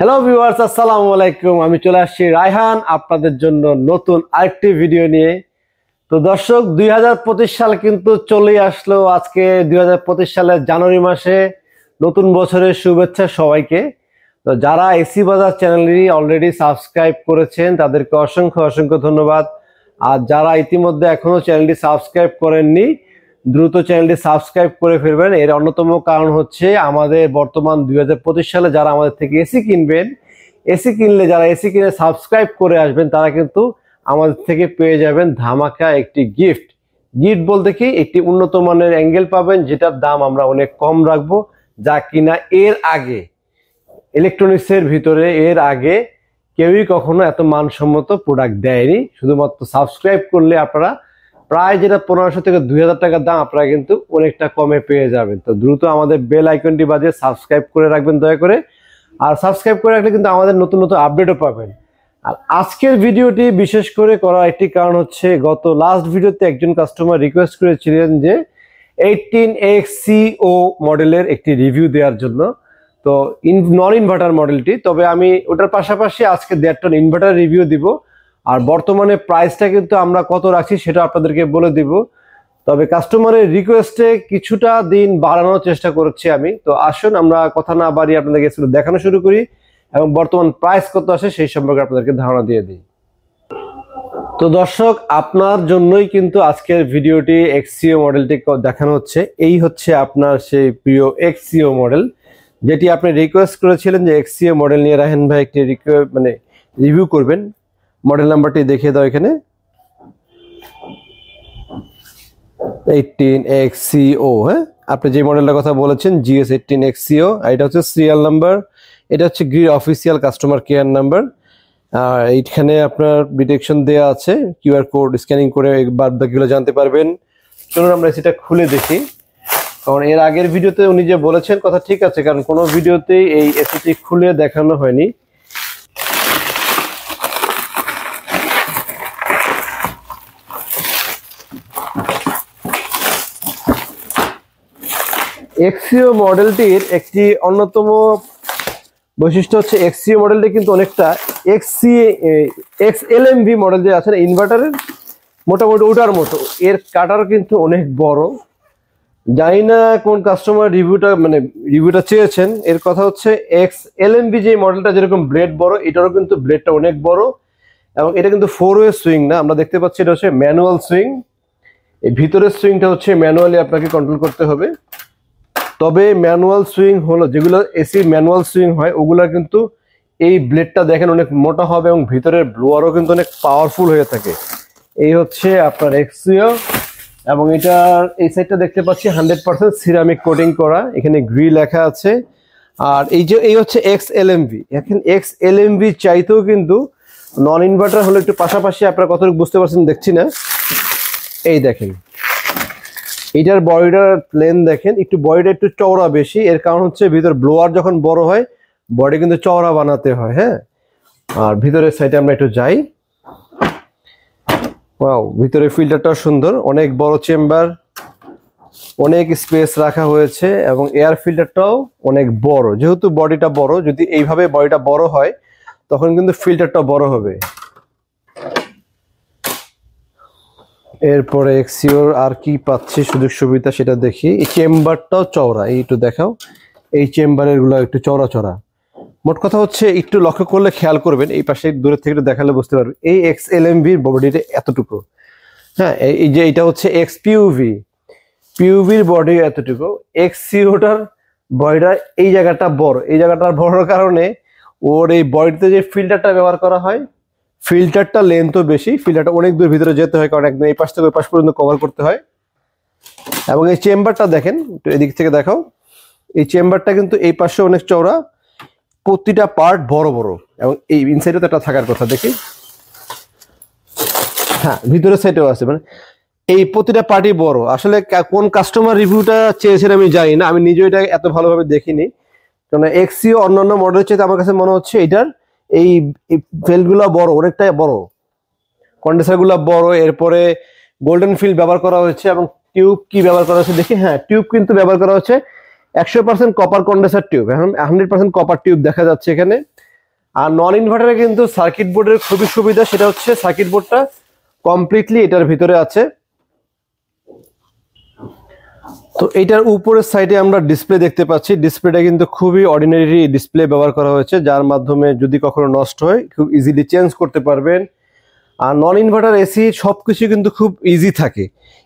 Hello viewers, আসসালামু আলাইকুম। আমি চলে আসছি রায়হান আপনাদের জন্য নতুন আরেকটি ভিডিও নিয়ে। তো দর্শক, 2025 সাল কিন্তু চলেই আসলো। আজকে 2025 সালের জানুয়ারি মাসে নতুন বছরের শুভেচ্ছা সবাইকে। তো যারা এসি বাজার চ্যানেলটি অলরেডি সাবস্ক্রাইব করেছেন তাদেরকে অসংখ্য অসংখ্য ধন্যবাদ। আর যারা ইতিমধ্যে এখনো চ্যানেলটি সাবস্ক্রাইব করেননি, দ্রুত চ্যানেলটি সাবস্ক্রাইব করে ফেলবেন। এর অন্যতম কারণ হচ্ছে আমাদের বর্তমান 2025 সালে যারা আমাদের থেকে এসি কিনবেন, এসি কিনলে যারা এসি কিনে সাবস্ক্রাইব করে আসবেন তারা কিন্তু আমাদের থেকে পেয়ে যাবেন ধামাকা একটি গিফট। গিফট বলতে কি, একটি উন্নত মানের অ্যাঙ্গেল পাবেন যেটার দাম আমরা অনেক কম রাখবো, যা কিনা এর আগে ইলেকট্রনিক্সের ভিতরে এর আগে কেউই কখনো এত মানসম্মত প্রোডাক্ট দেয়নি। শুধুমাত্র সাবস্ক্রাইব করলে আপনারা প্রায় যেটা 1500 থেকে 2000 টাকার দাম আপনারা কিন্তু অনেকটা কমে পেয়ে যাবেন। তো দ্রুত আমাদের বেল আইকনটি বাজিয়ে সাবস্ক্রাইব করে রাখবেন দয়া করে। আর সাবস্ক্রাইব করে রাখলে কিন্তু আমাদের নতুন নতুন আপডেটও পাবেন। আর আজকের ভিডিওটি বিশেষ করে করার একটি কারণ হচ্ছে, গত লাস্ট ভিডিওতে একজন কাস্টমার রিকোয়েস্ট করেছিলেন যে 18XCO মডেলের একটি রিভিউ দেওয়ার জন্য। তো নন ইনভার্টার মডেলটি, তবে আমি ওটার পাশাপাশি আজকে 1.5 টন ইনভার্টার রিভিউ দিব। আর বর্তমানে প্রাইসটা কিন্তু আমরা কত রাখছি সেটা আপনাদেরকে বলে দিব। তবে কাস্টমারের রিকোয়েস্টে কিছুটা দিন বাড়ানোর চেষ্টা করছি আমি। তো আসুন আমরা কথা না বাড়িয়ে আপনাদেরকে দেখানো শুরু করি এবং বর্তমান প্রাইস কত আসে সেই সম্পর্কে আপনাদেরকে ধারণা দিয়ে দিই। তো দর্শক, আপনার জন্যই কিন্তু আজকের ভিডিওটি এক্সিও মডেলটি দেখানো হচ্ছে। এই হচ্ছে আপনার সেই প্রিয় এক্সিও মডেল, যেটি আপনি রিকোয়েস্ট করেছিলেন যে এক্সিও মডেল নিয়ে রাহেন ভাই একটি রিভিউ করবেন। মডেল নাম্বারটি দেখিয়ে দাও এখানে, 18XCO। হ্যাঁ, আপনি যে মডেলটার কথা বলেছেন GS18XCO, এটা হচ্ছে সিরিয়াল নাম্বার, এটা হচ্ছে Gree official customer care number. আর এইখানে আপনার ডিটেকশন দেওয়া আছে, কিউআর কোড স্ক্যানিং করে বাকিগুলো জানতে পারবেন। চলুন আমরা সেটা খুলে দেখি, কারণ এর আগের ভিডিওতে উনি যে বলেছেন কথা ঠিক আছে, কারণ কোনো ভিডিওতেই এই এসিটি খুলে দেখানো হয়নি। এক্সিও মডেলটির একটি অন্যতম বৈশিষ্ট্য হচ্ছে এক্সিও মডেলটি কিন্তু অনেকটা XLMV মডেল যে আছে ইনভার্টারের মোটামুটি ওটার মতো। এর কাটার কিন্তু অনেক বড়। জানি না কোন কাস্টমার রিভিউটা চেয়েছেন। এর কথা হচ্ছে XLMV যে মডেলটা যেরকম ব্লেড বড়, এটারও কিন্তু ব্লেডটা অনেক বড়। এবং এটা কিন্তু 4-ওয়ে সুইং না, আমরা দেখতে পাচ্ছি এটা হচ্ছে ম্যানুয়াল সুইং। এই ভিতরের সুইংটা হচ্ছে ম্যানুয়ালি আপনাকে কন্ট্রোল করতে হবে। তবে ম্যানুয়াল সুইং হলো, যেগুলো এসি ম্যানুয়াল সুইং হয় ওগুলো কিন্তু এই ব্লেডটা দেখেন অনেক মোটা হবে এবং ভিতরের ব্লোয়ারও কিন্তু অনেক পাওয়ারফুল হয়ে থাকে। এই হচ্ছে আপনার এক্সিও। এবং এটার এই সাইডটা দেখতে পাচ্ছি 100% সিরামিক কোটিং করা, এখানে গ্রি লেখা আছে। আর এই হচ্ছে XLMV। এখন XLMV চাইতেও কিন্তু নন ইনভার্টার হলো একটু পাশাপাশি, আপনারা কতটুকু বুঝতে পারছেন দেখছি না। এই দেখেন এটার বডিটার প্লেন দেখেন, একটু বডিটা একটু চওড়া বেশি। এর কারণ হচ্ছে ভিতর ব্লোয়ার যখন বড় হয় বডি কিন্তু চওড়া বানাতে হয়। হ্যাঁ, আর ভিতরের সাইডে আমরা একটু যাই। ওয়াও, ভিতরে ফিল্টারটাও সুন্দর, অনেক বড় চেম্বার, অনেক স্পেস রাখা হয়েছে এবং এয়ার ফিল্টারটাও অনেক বড়। যেহেতু বডিটা বড়, যদি এইভাবে বডিটা বড় হয় তখন কিন্তু ফিল্টারটা বড় হবে। এরপরে এক্সিওর আর কি পাচ্ছি সুযোগ সুবিধা সেটা দেখি। এই চেম্বারটাও চওড়া, একটু দেখাও। এই চেম্বারের গুলো একটু চওড়া চওড়া। মোট কথা হচ্ছে একটু লক্ষ্য করলে খেয়াল করবেন, এই পাশে দূরের থেকে একটু দেখালে বুঝতে পারবেন এই XLMV বডিটা এতটুকু। হ্যাঁ, এই যে এটা হচ্ছে পিউভির বডি এতটুকু। এক্সিওটার বডিটা এই জায়গাটা বড়, এই জায়গাটার বড় কারণে ওর এই বডিতে যে ফিল্টারটা ব্যবহার করা হয়, ফিল্টারটা লেন্থও বেশি, ফিল্টারটা অনেক দূর ভিতরে যেতে হয়, কারণ একদম এই পাশ থেকে ওই পাশ পর্যন্ত কভার করতে হয়। এবং এই চেম্বারটা দেখেন, একটু এদিক থেকে দেখাও। এই চেম্বারটা কিন্তু এই পাশে অনেক চওড়া, প্রতিটা পার্ট বড় বড়। এবং এই ইনসাইডে তো একটা থাকার কথা, দেখি। হ্যাঁ, ভিতরের সাইডেও আছে, মানে এই প্রতিটা পার্টই বড়। আসলে কোন কাস্টমার রিভিউটা চেয়েছেন আমি জানি না, আমি নিজেও এটা এত ভালোভাবে দেখিনি। কারণ এক্সিও অন্যান্য মডেলের চাইতে আমার কাছে মনে হচ্ছে এটার এই ফেলগুলো বড়, অনেকটাই বড়, কন্ডেন্সার গুলো বড়। এরপরে গোল্ডেন ফিল ব্যবহার করা হয়েছে এবং টিউব কি ব্যবহার করা হচ্ছে দেখি। হ্যাঁ, টিউব কিন্তু ব্যবহার করা হচ্ছে 100% কপার কন্ডেন্সার টিউব, এখন 100% কপার টিউব দেখা যাচ্ছে এখানে। আর নন ইনভার্টারে কিন্তু সার্কিট বোর্ডের খুবই সুবিধা, সেটা হচ্ছে সার্কিট বোর্ডটা কমপ্লিটলি এটার ভিতরে আছে। তো এটার উপরের সাইডে আমরা ডিসপ্লে দেখতে পাচ্ছি, ডিসপ্লেটা কিন্তু খুবই অর্ডিনারি ডিসপ্লে ব্যবহার করা হয়েছে, যার মাধ্যমে যদি কখনো নষ্ট হয় খুব ইজিলি চেঞ্জ করতে পারবেন। আর নন ইনভার্টার এসি সবকিছু কিন্তু খুব ইজি থাকে।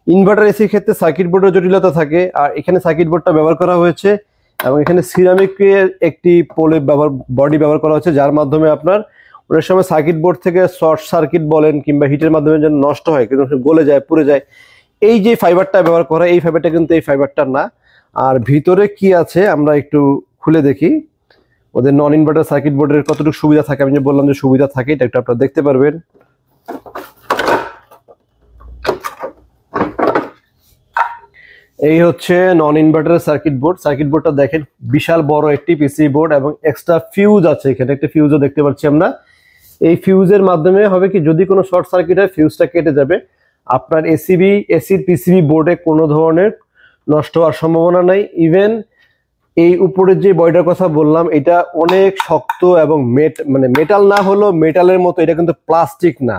ইনভার্টার এসির ক্ষেত্রে সার্কিট বোর্ডের জটিলতা থাকে, আর এখানে সার্কিট বোর্ডটা ব্যবহার করা হয়েছে এবং এখানে সিরামিকের একটি বডি ব্যবহার করা হয়েছে, যার মাধ্যমে আপনার অনেক সময় সার্কিট বোর্ড থেকে শর্ট সার্কিট বলেন কিংবা হিটের মাধ্যমে যেন নষ্ট হয়, কিন্তু গলে যায়, পুড়ে যায়, এই যে ফাইবারটা ব্যবহার করা, এই ফাইবারটা কিন্তু এই ফাইবারটা না। আর ভিতরে কি আছে আমরা একটু খুলে দেখি, ওদের নন ইনভার্টার সার্কিট বোর্ডের কতটুকু সুবিধা থাকে। আমি যে বললাম যে সুবিধা থাকে, এটা একটু আপনারা দেখতে পারবেন। এই হচ্ছে নন ইনভার্টার সার্কিট বোর্ড। সার্কিট বোর্ডটা দেখেন, বিশাল বড় একটি পিসি বোর্ড এবং এক্সট্রা ফিউজ আছে, এখানে একটা ফিউজও দেখতে পাচ্ছি আমরা। এই ফিউজের মাধ্যমে হবে কি, যদি কোনো শর্ট সার্কিট হয় ফিউজটা কেটে যাবে, আপনার এসির পিসিবি বোর্ডে কোনো ধরনের নষ্ট হওয়ার সম্ভাবনা নাই। ইভেন এই উপরের যে বডিটার কথা বললাম, এটা অনেক শক্ত এবং মেটাল না হলেও মেটালের মতো, এটা কিন্তু প্লাস্টিক না।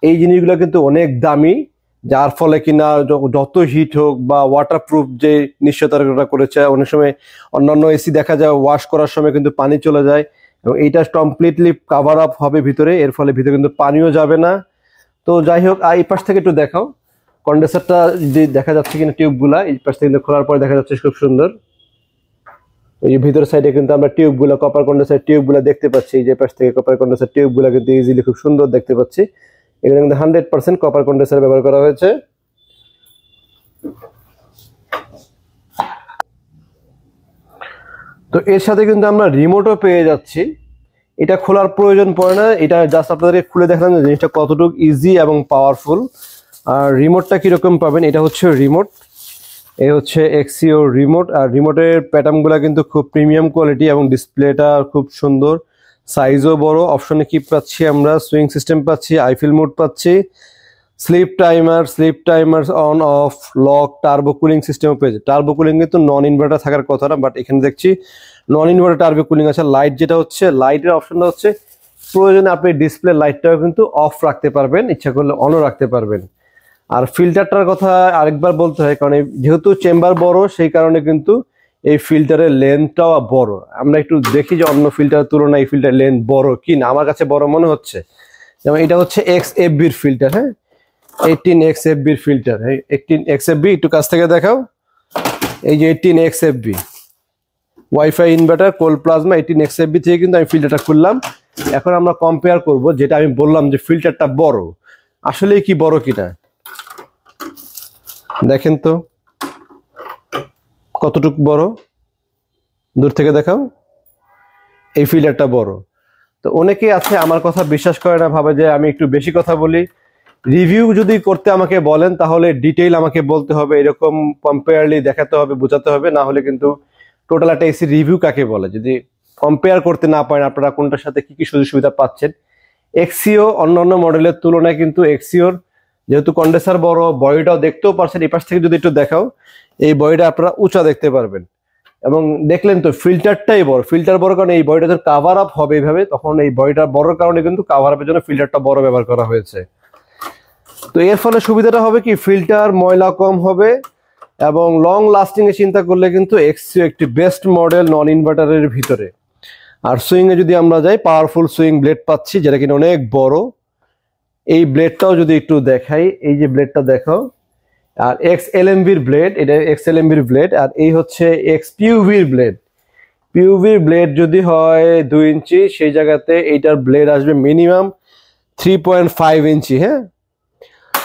এই জিনিসগুলো কিন্তু অনেক দামি, যার ফলে কিনা যত হিট হোক বা ওয়াটারপ্রুফ যে নিশ্চয়তা করেছে, অনেক সময় অন্যান্য এসি দেখা যায় ওয়াশ করার সময় কিন্তু পানি চলে যায়, এবং এইটা কমপ্লিটলি কাভার আপ হবে ভিতরে, এর ফলে ভিতরে কিন্তু পানিও যাবে না। তো যাই হোক, এই পাশ থেকে একটু দেখাও কন্ডেন্সারটা দেখা যাচ্ছে কিনা, টিউবগুলা এই পাশ থেকে খোলার পরে দেখা যাচ্ছে খুব সুন্দর। এই ভিতরের সাইডে কিন্তু আমরা টিউবগুলো, কপার কন্ডেন্সার টিউবগুলো দেখতে পাচ্ছি। এই যে পাশ থেকে কপার কন্ডেন্সার টিউবগুলো কিন্তু ইজিলি খুব সুন্দর দেখতে পাচ্ছি। এখানে কিন্তু 100% কপার কন্ডেন্সার ব্যবহার করা হয়েছে। তো এর সাথে কিন্তু আমরা রিমোটও পেয়ে যাচ্ছি, এটা খোলার প্রয়োজন পড়ে না, এটা জাস্ট আপনাদেরকে খুলে দেখালাম যে জিনিসটা কতটুকু ইজি এবং পাওয়ারফুল। আর রিমোটটা কিরকম পাবেন, এটা হচ্ছে রিমোট, এই হচ্ছে এক্সিও রিমোট। আর রিমোটের প্যাটার্নগুলো কিন্তু খুব প্রিমিয়াম কোয়ালিটি এবং ডিসপ্লেটা খুব সুন্দর, সাইজও বড়। অপশনে কি পাচ্ছি আমরা, সুইং সিস্টেম পাচ্ছি, আইফিল মোড পাচ্ছি, sleep timer on off, lock, turbo cooling সিস্টেমও পেয়েছে। টার্বো কুলিং কিন্তু নন ইনভার্টার থাকার কথা না, বাট এখানে দেখছি নন ইনভার্টার টার্বো কুলিং আছে। লাইট যেটা হচ্ছে, লাইটের অপশনটা হচ্ছে প্রয়োজনে আপনি ডিসপ্লে লাইটটাও কিন্তু অফ রাখতে পারবেন, ইচ্ছা করলে অনও রাখতে পারবেন। আর ফিল্টারটার কথা আরেকবার বলতে হয়, কারণ যেহেতু চেম্বার বড়, সেই কারণে কিন্তু এই ফিল্টারের লেন্থটাও বড়। আমরা একটু দেখি যে অন্য ফিল্টারের তুলনায় এই ফিল্টার লেন্থ বড় কি না, আমার কাছে বড় মনে হচ্ছে। যেমন এটা হচ্ছে XFB-র ফিল্টার, হ্যাঁ 18XFB-র ফিল্টার। 18XFB একটু কাছ থেকে দেখাও, এই যে 18XFB wifi inverter cold plasma 18XFB থেকে কিন্তু আমি ফিল্টারটা খুললাম। এখন আমরা কম্পেয়ার করব, যেটা আমি বললাম যে ফিল্টারটা বড়, আসলে কি বড় কিনা দেখেন তো কতটুকু বড়, দূর থেকে দেখাও, এই ফিল্টারটা বড়। তো অনেকেই আছে আমার কথা বিশ্বাস করে না, ভাবে যে আমি একটু বেশি কথা বলি। রিভিউ যদি করতে আমাকে বলেন তাহলে ডিটেইল আমাকে বলতে হবে, এরকম কম্পেয়ারলি দেখাতে হবে, বোঝাতে হবে, না হলে কিন্তু টোটাল একটা এসি রিভিউ কাকে বলে, যদি কম্পেয়ার করতে না পারেন আপনারা কোনটার সাথে কি কি সুযোগ সুবিধা পাচ্ছেন। এক্সিও অন্যান্য মডেলের তুলনায় কিন্তু এক্সিওর যেহেতু কন্ডেন্সার বড়, বডিটাও দেখতেও পারছেন, এই পাশ থেকে যদি একটু দেখাও, এই বডিটা আপনারা উঁচা দেখতে পারবেন। এবং দেখলেন তো ফিল্টারটাই বড়, ফিল্টার বড় কারণে এই বডিটা যখন কাভার আপ হবে এইভাবে, তখন এই বডিটা বড় কারণে কিন্তু কাভার আপের জন্য ফিল্টারটা বড় ব্যবহার করা হয়েছে। তো এর ফলে সুবিধাটা হবে কি, ফিল্টার ময়লা কম হবে এবং লং লাস্টিং এ চিন্তা করলে কিন্তু এক্সিও একটি বেস্ট মডেল নন ইনভার্টারের ভিতরে। আর সুইং এ যদি আমরা যাই, পাওয়ারফুল সুইং ব্লেড পাচ্ছি, যেটা কিনা অনেক বড়। এই ব্লেডটাও যদি একটু দেখাই, এই যে ব্লেডটা দেখো, আর XLMB-র ব্লেড, এটা XLMB-র ব্লেড। আর এই হচ্ছে XPUV-র ব্লেড। পিউভির ব্লেড যদি হয় 2 ইঞ্চি, সেই জায়গাতে এইটার ব্লেড আসবে মিনিমাম 3.5 ইঞ্চি। হ্যাঁ,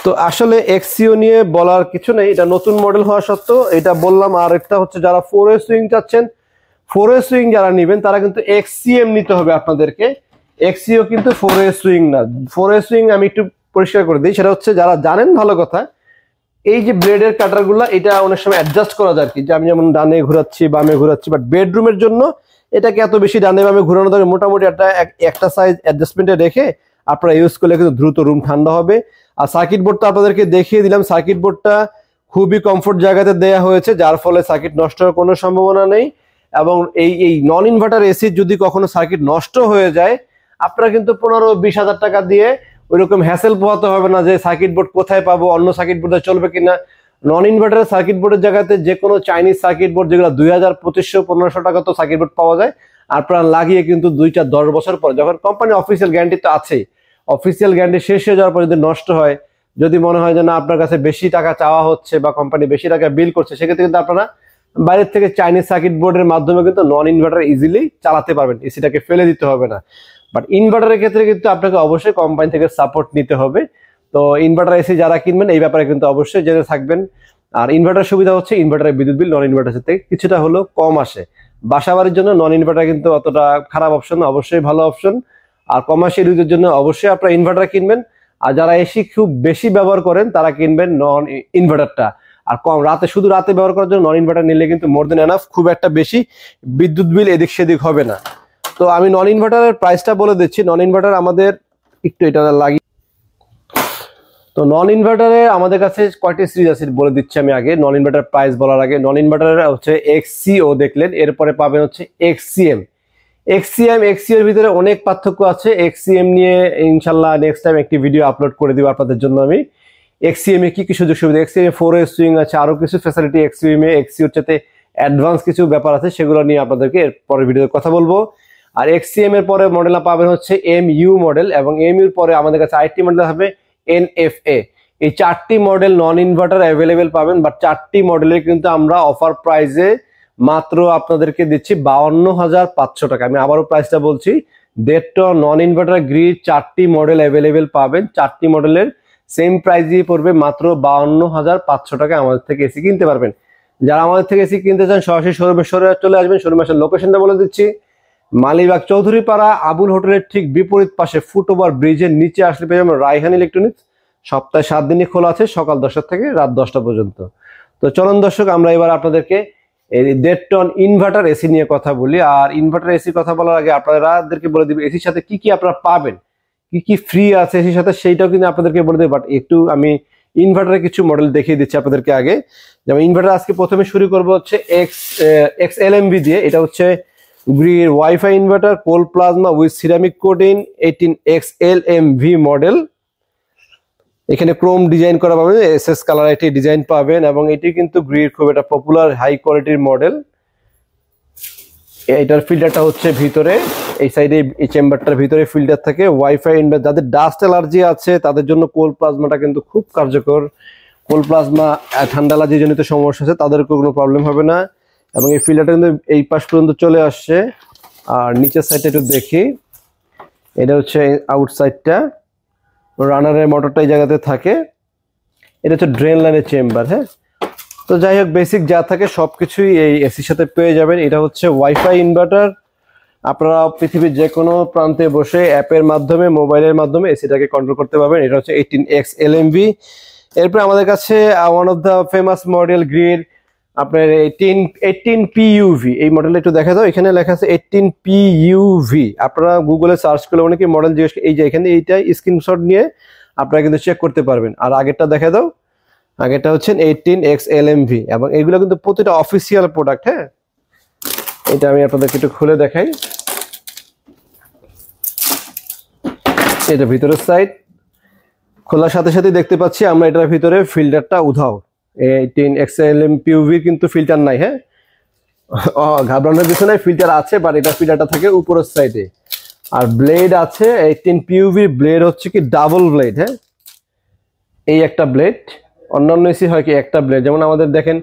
তো আসলে এক্সিও নিয়ে বলার কিছু নেই, এটা নতুন মডেল হওয়া সত্ত্বেও এটা বললাম। আর একটা হচ্ছে যারা 4A সুইং চাচ্ছেন, 4A সুইং যারা নেবেন তারা কিন্তু XCM নিতে হবে আপনাদেরকে। এক্সিও কিন্তু 4A সুইং না। 4A সুইং আমি একটু পরিষ্কার করে দিই, সেটা হচ্ছে যারা জানেন ভালো কথা, এই যে ব্লেডের কাটারগুলো এটা অনেক সময় অ্যাডজাস্ট করা যায় কি, যে আমি যেমন ডানে ঘোরাচ্ছি বামে ঘোরাচ্ছি, বাট বেডরুমের জন্য এটাকে এত বেশি ডানে বামে ঘোরানো দরকার, মোটামুটি একটা সাইজ অ্যাডজাস্টমেন্টে রেখে আপনারা ইউজ করলে কিন্তু দ্রুত রুম ঠান্ডা হবে। আর সার্কিট বোর্ডটা আপনাদেরকে দেখিয়ে দিলাম, সার্কিট বোর্ডটা খুবই কমফোর্ট জায়গাতে দেওয়া হয়েছে, যার ফলে সার্কিট নষ্ট হওয়ার কোনো সম্ভাবনা নেই। এবং এই নন ইনভার্টার এসির যদি কখনো সার্কিট নষ্ট হয়ে যায়, আপনারা কিন্তু 15-20 হাজার টাকা দিয়ে ওইরকম হ্যাসেল পোহাতে হবে না যে সার্কিট বোর্ড কোথায় পাবো, অন্য সার্কিট বোর্ডে চলবে কিনা। নন ইনভার্টারের সার্কিট বোর্ডের জায়গাতে যে কোনো চাইনিজ সার্কিট বোর্ড যেগুলো 2000, 2500, 1500 টাকা তো সার্কিট বোর্ড পাওয়া যায়। আপনারা লাগিয়ে কিন্তু 2-10 বছর পর যখন কোম্পানি অফিসিয়াল গ্যারান্টি তো আছেই, অফিসিয়াল গ্যারান্টি শেষ হয়ে যাওয়ার পর যদি নষ্ট হয়, যদি মনে হয় যে না আপনার কাছে বেশি টাকা চাওয়া হচ্ছে বা কোম্পানি বেশি টাকা বিল করছে, সেক্ষেত্রে কিন্তু আপনারা বাইরের থেকে চাইনিজ সার্কিট বোর্ডের মাধ্যমে কিন্তু নন ইনভার্টার ইজিলি চালাতে পারবেন, এসিটাকে ফেলে দিতে হবে না। বাট ইনভার্টারের ক্ষেত্রে কিন্তু আপনাকে অবশ্যই কোম্পানি থেকে সাপোর্ট নিতে হবে। তো ইনভার্টার এসি যারা কিনবেন এই ব্যাপারে কিন্তু অবশ্যই জেনে থাকবেন। আর ইনভার্টার সুবিধা হচ্ছে ইনভার্টারের বিদ্যুৎ বিল নন ইনভার্টার থেকে কিছুটা হলেও কম আসে। বাসা বাড়ির জন্য নন ইনভার্টার কিন্তু অতটা খারাপ অপশন, অবশ্যই ভালো অপশন। আর কমার্শিয়াল ইউজের জন্য অবশ্যই আপনারা ইনভার্টার কিনবেন। আর যারা এসি খুব বেশি ব্যবহার করেন তারা কিনবেন নন ইনভার্টারটা। আর কম রাতে, শুধু রাতে ব্যবহার করার জন্য নন ইনভার্টার নিলে কিন্তু মোর দেন এনাফ, খুব একটা বেশি বিদ্যুৎ বিল এদিক সেদিক হবে না। তো আমি নন ইনভার্টারের প্রাইসটা বলে দিচ্ছি। নন ইনভার্টার আমাদের একটু এটা লাগি। তো নন ইনভার্টারে আমাদের কাছে কয়টি সিরিজ আছে বলে দিচ্ছি আমি আগে, নন ইনভার্টার প্রাইস বলার আগে। নন ইনভার্টারের হচ্ছে এক্সসিও দেখলেন, এরপরে পাবেন হচ্ছে এক্সসিএম। এক্সসিও এর ভিতরে অনেক পার্থক্য আছে। এক্সসিএম নিয়ে ইনশাল্লাহ নেক্সট টাইম একটি ভিডিও আপলোড করে দিব আপনাদের জন্য আমি। এক্সসিএম এ কি কি সুযোগ সুবিধা, এক্সসিএম 4 সুইং আছে, আরো কিছু ফ্যাসিলিটি এক্সসিএম এ, এক্সসিওর সাথে অ্যাডভান্স কিছু ব্যাপার আছে, সেগুলো নিয়ে আপনাদেরকে এর পরের ভিডিওতে কথা বলবো। আর এক্সসিএম এর পরে মডেলটা পাবেন হচ্ছে এমইউ মডেল, এবং এমইউর পরে আমাদের কাছে আরেকটি মডেল হবে এনএফএ। এই 4টি মডেল নন ইনভার্টার অ্যাভেলেবেল পাবেন, বাট 4টি মডেলের কিন্তু আমরা অফার প্রাইসে মাত্র আপনাদেরকে দিচ্ছি 52,500 টাকা। আমি আবারও প্রাইসটা বলছি, 1.5 টন নন ইনভার্টার গ্রিড 4টি মডেল অ্যাভেলেবেল পাবেন। 4টি মডেলের সেম প্রাইস দিয়ে পড়বে মাত্র 52,500 টাকা। আমাদের থেকে এসি কিনতে পারবেন। যারা আমাদের থেকে এসি কিনতে চান সরাসরি শোরুমে চলে আসবেন। শোরুমে আসার লোকেশনটা বলে দিচ্ছি, মালিবাগ চৌধুরীপাড়া আবুল হোটেলের ঠিক বিপরীত পাশে ফুটওভার ব্রিজের নিচে আসলে পেয়ে যাবেন রায়হান ইলেকট্রনিক্স। সপ্তাহে 7 দিনই খোলা আছে, সকাল 10টা থেকে রাত 10টা পর্যন্ত। তো চলুন দর্শক, আমরা এবার আপনাদেরকে এই 1.5 টন ইনভার্টার এসি নিয়ে কথা বলি। আর ইনভার্টার এসি কথা বলার আগে আপনাদেরকে বলে দিব এসির সাথে কি কি আপনারা পাবেন, কি কি ফ্রি আছে এসির সাথে, সেইটাও কিন্তু আপনাদেরকে বলে দেব। বাট একটু আমি ইনভার্টারের কিছু মডেল দেখিয়ে দিচ্ছি আপনাদেরকে আগে। যেমন ইনভার্টার আজকে প্রথমে শুরু করবো হচ্ছে XLMV দিয়ে। এটা হচ্ছে grid WiFi inverter, coal plasma with ceramic coating, 18XLMV model. এখানে ক্রোম ডিজাইন করা পাবেন, এসএস কালার একটি ডিজাইন পাবেন, এবং এটি কিন্তু গ্রিড খুব একটা পপুলার হাই কোয়ালিটির মডেল। এটার ফিল্টারটা হচ্ছে ভিতরে, এই সাইডে এই চেম্বারটার ভিতরে ফিল্টার থাকে। ওয়াইফাই ইনভার্টার, যাদের ডাস্ট অ্যালার্জি আছে তাদের জন্য কোল প্লাজমাটা কিন্তু খুব কার্যকর। কোল প্লাজমা ঠান্ডা অ্যালার্জি জনিত সমস্যা আছে তাদের কোনো প্রবলেম হবে না। এবং এই ফিল্টারটা কিন্তু এই পাশ পর্যন্ত চলে আসছে। আর নিচের সাইডটা একটু দেখি, এটা হচ্ছে আউটসাইডটা, রানারের মোটরটা এই জায়গাতে থাকে। এটা হচ্ছে ড্রেন লাইনের চেম্বার। হ্যাঁ, তো যাই হোক বেসিক যা থাকে সবকিছুই এই এসির সাথে পেয়ে যাবেন। এটা হচ্ছে ওয়াইফাই ইনভার্টার। আপনারা পৃথিবীর যে কোনো প্রান্তে বসে অ্যাপের মাধ্যমে, মোবাইলের মাধ্যমে এসিটাকে কন্ট্রোল করতে পারবেন। এটা হচ্ছে 18XLMV। এরপর আমাদের কাছে one of the famous model grid আপনার 18PUV। এই মডেলটা একটু দেখা দাও, এখানে লেখা আছে 18PUV। আপনারা গুগলে সার্চ করলে অনেকে মডেল জিজ্ঞেস, এই যে এখানে এইটাই স্ক্রিনশট নিয়ে আপনারা কিন্তু চেক করতে পারবেন। আর আগেরটা দেখা দাও, আগেরটা হচ্ছে 18XLMV, এবং এগুলো কিন্তু প্রতিটা অফিসিয়াল প্রোডাক্ট। হ্যাঁ, এটা আমি আপনাদেরকে একটু খুলে দেখাই। এটা ভিতরের সাইড, খোলার সাথে সাথে দেখতে পাচ্ছি আমরা এটার ভিতরে ফিল্টারটা উধাও। 18XLMPUV কিন্তু ফিল্টার নাই। হ্যাঁ, ঘাবড়ানোর কিছু নাই, ফিল্টার আছে, বাট এটা ফিল্টারটা থাকে উপরের সাইডে। আর ব্লেড আছে 18PUV ব্লেড হচ্ছে কি ডাবল ব্লেড। হ্যাঁ, এই একটা ব্লেড, অন্যান্য এসি হয় কি একটা ব্লেড, যেমন আমাদের দেখেন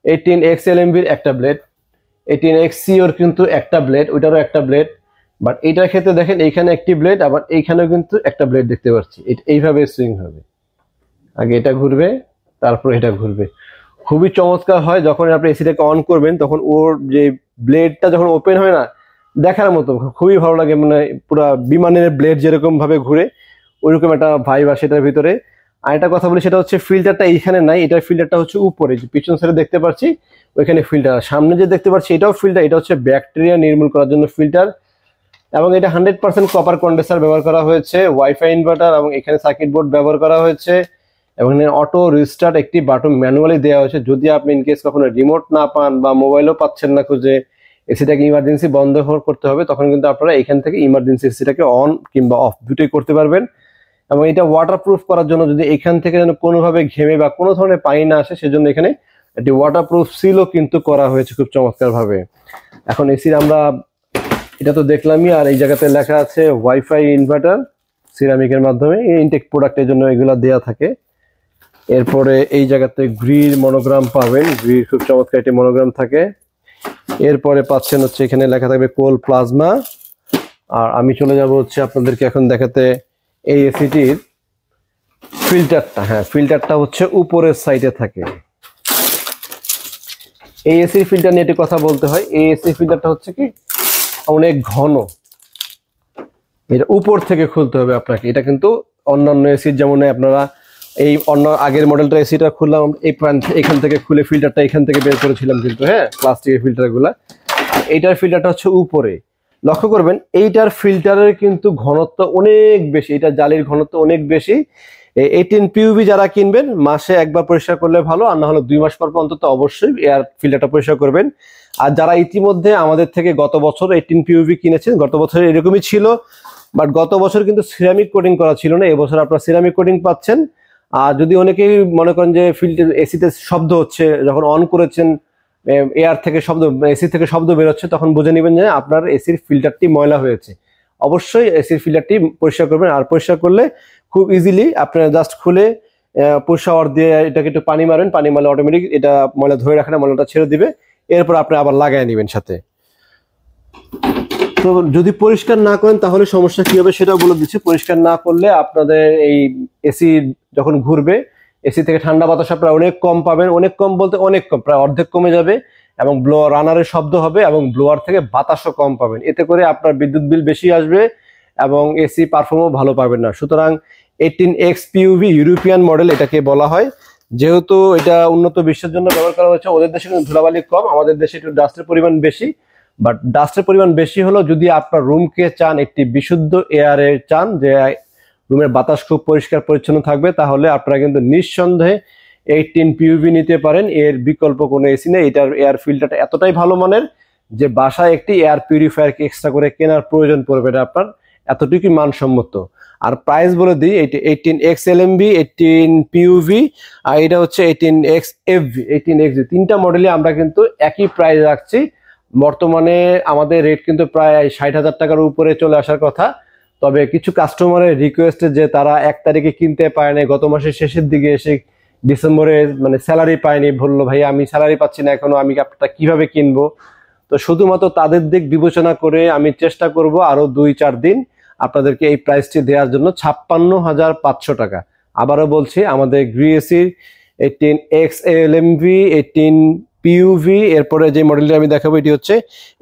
18XLMV একটা ব্লেড, 18XCOর কিন্তু একটা ব্লেড, ওইটারও একটা ব্লেড। বাট এইটার ক্ষেত্রে দেখেন এইখানে একটি ব্লেড, আবার এইখানেও কিন্তু একটা ব্লেড দেখতে পাচ্ছি। এইভাবে সুইং হবে, আগে এটা ঘুরবে তারপর এটা ঘুরবে। খুবই চমৎকার হয়। যখন আপনি এসিটাকে অন করবেন তখন ওর যে ব্লেডটা যখন ওপেন হয় না, দেখার মতো, খুবই ভালো লাগে। মানে পুরো বিমানের ব্লেড যেরকম ভাবে ঘুরে ওইরকম একটা ভাইব আসে এটার ভিতরে। আর একটা কথা বলি, সেটা হচ্ছে ফিল্টারটা এইখানে নাই, এটার ফিল্টারটা হচ্ছে উপরে, যে পিছন সাইডে দেখতে পাচ্ছি ওইখানে ফিল্টার। সামনে যে দেখতে পাচ্ছি এটাও ফিল্টার, এটা হচ্ছে ব্যাকটেরিয়া নির্মূল করার জন্য ফিল্টার। এবং এটা 100% কপার কন্ডেন্সার ব্যবহার করা হয়েছে, ওয়াইফাই ইনভার্টার, এবং এখানে সার্কিট বোর্ড ব্যবহার করা হয়েছে। এবং অটো রিস্টার্ট একটি বাটন ম্যানুয়ালি দেওয়া হয়েছে। যদি আপনি ইনকেস কখনো রিমোট না পান বা মোবাইলও পাচ্ছেন না খুঁজে, এসিটাকে ইমার্জেন্সি বন্ধ করতে হবে, তখন কিন্তু আপনারা এখান থেকে ইমার্জেন্সি এসিটাকে অন কিংবা অফ দুটোই করতে পারবেন। এবং এটা ওয়াটারপ্রুফ করার জন্য যদি এখান থেকে যেন কোনোভাবে ঘেমে বা কোনো ধরনের পানি না আসে, সেজন্য এখানে একটি ওয়াটারপ্রুফ সিলও কিন্তু করা হয়েছে খুব চমৎকার ভাবে। এখন এসির আমরা এটা তো দেখলামই, আর এই জায়গাতে লেখা আছে ওয়াইফাই ইনভার্টার সিরামিকের মাধ্যমে, এই ইনটেক প্রোডাক্টের জন্য এগুলা দেয়া থাকে। এরপরে এই জায়গাতে গ্রির মনোগ্রাম পাবেন, গ্রির খুব চমৎকার একটি মনোগ্রাম থাকে। এরপরে পাচ্ছেন হচ্ছে এখানে লেখা থাকবে কোল প্লাজমা। আর আমি চলে যাব হচ্ছে আপনাদেরকে এখন দেখাতে এই এসিটির ফিল্টারটা। হ্যাঁ, ফিল্টারটা হচ্ছে উপরের সাইডে থাকে। এই এসির ফিল্টার নিয়ে একটু কথা বলতে হয়। এই এসি ফিল্টারটা হচ্ছে কি অনেক ঘন, এটা উপর থেকে খুলতে হবে আপনাকে। এটা কিন্তু অন্যান্য এসির যেমন আপনারা এই অন্য আগের মডেলটা এসিটা খুললাম এখান থেকে খুলে ফিল্টারটা এখান থেকে বের করেছিলাম কিন্তু, হ্যাঁ, প্লাস্টিকের ফিল্টারগুলা। এইটার ফিল্টারটা হচ্ছে উপরে। লক্ষ্য করবেন এইটার ফিল্টারের কিন্তু ঘনত্ব অনেক বেশি, এটা জালির ঘনত্ব অনেক বেশি। 18 পিউবি যারা কিনবেন মাসে একবার পরিষ্কার করলে ভালো, আর না হলে 2 মাস পর অন্তত অবশ্যই এয়ার ফিল্টারটা পরিষ্কার করবেন। আর যারা ইতিমধ্যে আমাদের থেকে গত বছর 18 পিউবি কিনেছেন, গত বছর এরকমই ছিল, বাট গত বছর কিন্তু সিরামিক কোটিং করা ছিল না, এবছর আপনারা সিরামিক কোটিং পাচ্ছেন। আর যদি অনেকেই মনে করেন যে ফিল্টার এসিতে শব্দ হচ্ছে, যখন অন করেছেন এয়ার থেকে শব্দ, এসি থেকে শব্দ বেরোচ্ছে, তখন বুঝে নেবেন যে আপনার এসির ফিল্টারটি ময়লা হয়েছে। অবশ্যই এসির ফিল্টারটি পরিষ্কার করবেন। আর পরিষ্কার করলে খুব ইজিলি আপনারা জাস্ট খুলে পুশ শাওয়ার দিয়ে এটাকে একটু পানি মারেন, পানি মারলে অটোমেটিক এটা ময়লা ধরে রাখে না, ময়লাটা ছেড়ে দিবে। এরপর আপনি আবার লাগাই নেবেন সাথে। তো যদি পরিষ্কার না করেন তাহলে সমস্যা কি হবে সেটাও বলে দিচ্ছি। পরিষ্কার না করলে আপনাদের এই এসি যখন ঘুরবে, এসি থেকে ঠান্ডা বাতাস আপনারা অনেক কম পাবেন, অনেক কম বলতে অনেক কম, প্রায় অর্ধেক কমে যাবে। এবং ব্লোয়ার রানারের শব্দ হবে এবং ব্লোয়ার থেকে বাতাসও কম পাবেন। এতে করে আপনার বিদ্যুৎ বিল বেশি আসবে এবং এসি পারফর্মও ভালো পাবেন না। সুতরাং 18X পিউভি ইউরোপিয়ান মডেল এটাকে বলা হয়, যেহেতু এটা উন্নত বিশ্বের জন্য ব্যবহার করা হয়েছে। ওদের দেশে কিন্তু ধুলাবালি কম, আমাদের দেশে একটু ডাস্টের পরিমাণ বেশি। বাট ডাস্টের পরিমাণ বেশি হলো যদি আপনার রুমকে চান একটি বিশুদ্ধ এয়ারে চান, যে রুমের বাতাস খুব পরিষ্কার পরিচ্ছন্ন থাকবে, তাহলে আপনারা কিন্তু নিঃসন্দেহে 18 পিউভি নিতে পারেন। এর বিকল্প কোনো এসি নেই। এটার এয়ার ফিল্টারটা এতটাই ভালো মানের যে বাসায় একটি এয়ার পিউরিফায়ারকে এক্সট্রা করে কেনার প্রয়োজন পড়বে না আপনার, এতটুকুই মানসম্মত। আর প্রাইস বলে দিই, 18X LMB, 18 পিউভি, আর এটা হচ্ছে 18X FV, 18XV, তিনটা মডেলই আমরা কিন্তু একই প্রাইস রাখছি। বর্তমানে আমাদের রেট কিন্তু প্রায় 60,000 টাকার উপরে চলে আসার কথা। তবে কিছু কাস্টমারের রিকোয়েস্টে যে তারা 1 তারিখে কিনতে পারে না, গত মাসের শেষের দিকে এসে ডিসেম্বরে মানে স্যালারি পায়নি, বললো ভাই আমি স্যালারি পাচ্ছি না এখনো, আমি আপনারটা কিভাবে কিনবো। তো শুধুমাত্র তাদের দিক বিবেচনা করে আমি চেষ্টা করব আরো 2-4 দিন আপনাদেরকে এই প্রাইসটি দেওয়ার জন্য। 56,500 টাকা। আবারও বলছি, আমাদের গ্রিএসির 18X LMV, 18 পিউভি, এরপরে যে মডেলটি আমি দেখাবো এটি হচ্ছে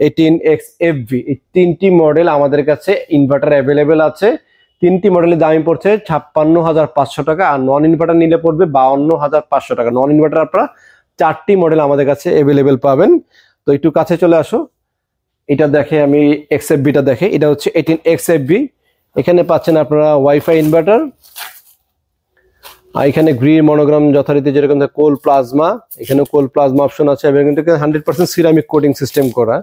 18X FV। এই তিনটি মডেল আমাদের কাছে ইনভার্টার অ্যাভেলেবেল আছে। তিনটি মডেলের দামই পড়ছে 56,500 টাকা, আর নন ইনভার্টার নিলে পড়বে 52,500 টাকা। নন ইনভার্টার আপনারা 4টি মডেল আমাদের কাছে অ্যাভেলেবেল পাবেন। তো একটু কাছে চলে আসো, এটা দেখে আমি XFB-টা দেখে, এটা হচ্ছে 18X FV। এখানে পাচ্ছেন আপনারা ওয়াইফাই ইনভার্টার, আর এখানে গ্রিন মনোগ্রাম যথারীতি যেরকম কোল প্লাজমা, এখানে কোল প্লাজমা অপশন আছে এবং কিন্তু 100% সিরামিক কোটিং সিস্টেম করা।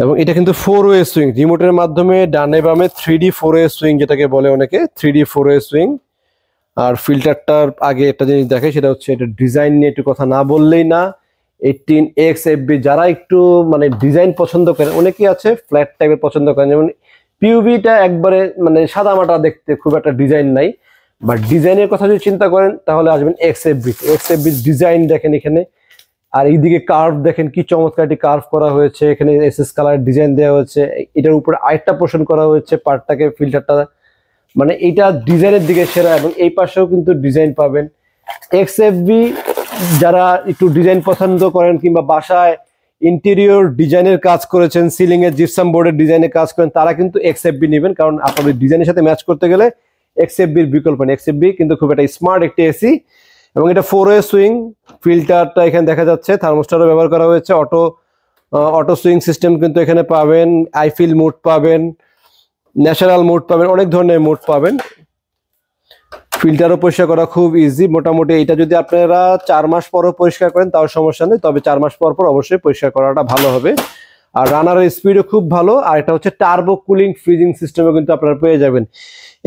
এবং এটা কিন্তু 4-ওয়ে সুইং, রিমোটের মাধ্যমে ডানে বামে 3D 4-ওয়ে সুইং যেটাকে বলে অনেকে, 3D 4-ওয়ে সুইং। আর ফিল্টারটার আগে একটা জিনিস দেখে, সেটা হচ্ছে এটা ডিজাইন নিয়ে একটু কথা না বললেই না। 18X FB যারা একটু মানে ডিজাইন পছন্দ করেন, অনেকেই আছে ফ্ল্যাট টাইপের পছন্দ করেন, যেমন পিউবিটা একবারে মানে সাদামাটা দেখতে, খুব একটা ডিজাইন নাই। বাট ডিজাইনের কথা যদি চিন্তা করেন তাহলে আসবেন XFB। XFB ডিজাইন দেখেন এখানে, আর এইদিকে কার্ভ দেখেন কি চমৎকার একটি কার্ভ করা হয়েছে, এখানে SS কালার ডিজাইন দেওয়া হয়েছে, এটার উপরে আরেকটা পোর্শন করা হয়েছে পার্টটাকে, ফিল্টারটা মানে এটা ডিজাইনের দিকে সেরা। এবং এই পাশেও কিন্তু ডিজাইন পাবেন। XFB যারা একটু ডিজাইন পছন্দ করেন কিংবা বাসায় ইন্টেরিয়র ডিজাইনের কাজ করেছেন, সিলিং এর জিপসাম বোর্ডের ডিজাইনের কাজ করেন, তারা কিন্তু XFB নেবেন, কারণ আপনাদের ডিজাইনের সাথে ম্যাচ করতে গেলে XFB-র বিকল্প নেই। XFB কিন্তু খুব একটা স্মার্ট একটি এসি এবং এটা 4-ওয়ে সুইং। ফিল্টারটা এখানে দেখা যাচ্ছে, থার্মোস্টারও ব্যবহার করা হয়েছে, অটো সুইং সিস্টেম কিন্তু এখানে পাবেন, আইফিল মোড পাবেন, ন্যাচারাল মোড পাবেন, অনেক ধরনের মোড পাবেন। ফিল্টারও পরিষ্কার করা খুব ইজি। মোটামুটি এটা যদি আপনারা 4 মাস পরও পরিষ্কার করেন তাও সমস্যা নেই, তবে 4 মাস পর পর অবশ্যই পরিষ্কার করাটা ভালো হবে। আর রানারের স্পিডও খুব ভালো। আর এটা হচ্ছে টার্বো কুলিং ফ্রিজিং সিস্টেমও কিন্তু আপনারা পেয়ে যাবেন।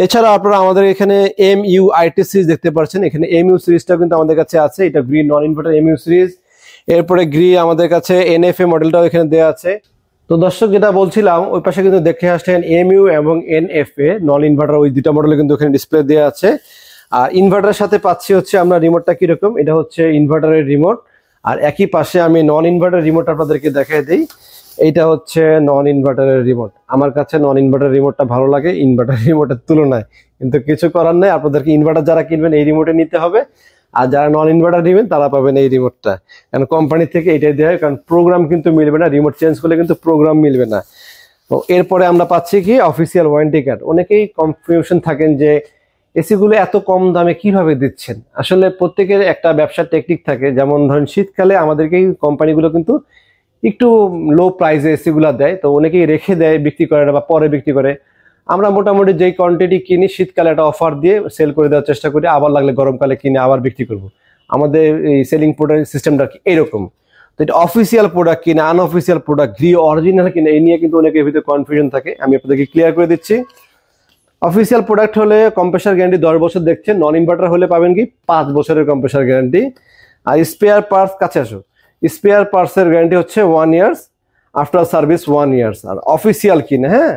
এছাড়া আপনারা আমাদের এখানে MU-IT সিরিজ দেখতে পাচ্ছেন, এখানে MU সিরিজটাও কিন্তু আমাদের কাছে আছে। এটা গ্রি নন ইনভার্টার MU সিরিজ। এরপরে গ্রি আমাদের কাছে NFA মডেলটাও এখানে দেওয়া আছে। তো দর্শক যেটা বলছিলাম, ওই পাশে কিন্তু দেখে আসছেন MU এবং NFA নন ইনভার্টার, ওই দুটা মডেলে কিন্তু এখানে ডিসপ্লে দেওয়া আছে। আর ইনভার্টারের সাথে পাচ্ছি হচ্ছে আমরা রিমোটটা কিরকম, এটা হচ্ছে ইনভার্টারের রিমোট। আর একই পাশে আমি নন ইনভার্টার রিমোট আপনাদেরকে দেখাই দিই। এইটা হচ্ছে নন ইনভার্টারের রিমোট। আমার কাছে নন ইনভার্টার রিমোটটা ভালো লাগে ইনভার্টার রিমোটের তুলনায়, কিন্তু কিছু করার নেই, আপনাদেরকে ইনভার্টার যারা কিনবেন এই রিমোটে নিতে হবে, আর যারা নন ইনভার্টার নেবেন তারা পাবেন এই রিমোটটা। কারণ কোম্পানি থেকে এটাই দেওয়া হয়, কারণ প্রোগ্রাম কিন্তু মিলবে না, রিমোট চেঞ্জ করলে কিন্তু প্রোগ্রাম মিলবে না। তো এরপরে আমরা পাচ্ছি কি অফিসিয়াল ওয়ারেন্টি কার্ড। অনেকেই কনফিউশন থাকেন যে এসি গুলো এত কম দামে কিভাবে দিচ্ছেন। আসলে প্রত্যেকের একটা ব্যবসার টেকনিক থাকে, যেমন ধরেন শীতকালে আমাদেরকে কোম্পানিগুলো কিন্তু একটু লো প্রাইসে এসি গুলা দেয়, তো অনেকেই রেখে দেয়, বিক্রি করে না বা পরে বিক্রি করে। আমরা মোটামুটি যেই কোয়ান্টিটি কিনি শীতকালে একটা অফার দিয়ে সেল করে দেওয়ার চেষ্টা করি, আবার লাগলে গরমকালে কিনে আবার বিক্রি করব। আমাদের এই সেলিং প্রোডাক্ট সিস্টেমটা এরকম। তো এটা অফিসিয়াল প্রোডাক্ট কিনে আনঅফিসিয়াল প্রোডাক্ট গ্রি অরিজিনাল কিনে এই নিয়ে কিন্তু অনেকের ভিতরে কনফিউশন থাকে, আমি আপনাদেরকে ক্লিয়ার করে দিচ্ছি। অফিসিয়াল প্রোডাক্ট হলে কম্প্রেসার গ্যারান্টি 10 বছর দেখছেন, নন ইনভার্টার হলে পাবেন কি 5 বছরের কম্প্রেসার গ্যারান্টি। আর স্পেয়ার পার্টস, কাছে আসো, স্পেয়ার পার্টসের গ্যারান্টি হচ্ছে 1 ইয়ার্স, আফটার সার্ভিস 1 ইয়ার্স। আর অফিসিয়াল কিনে, হ্যাঁ,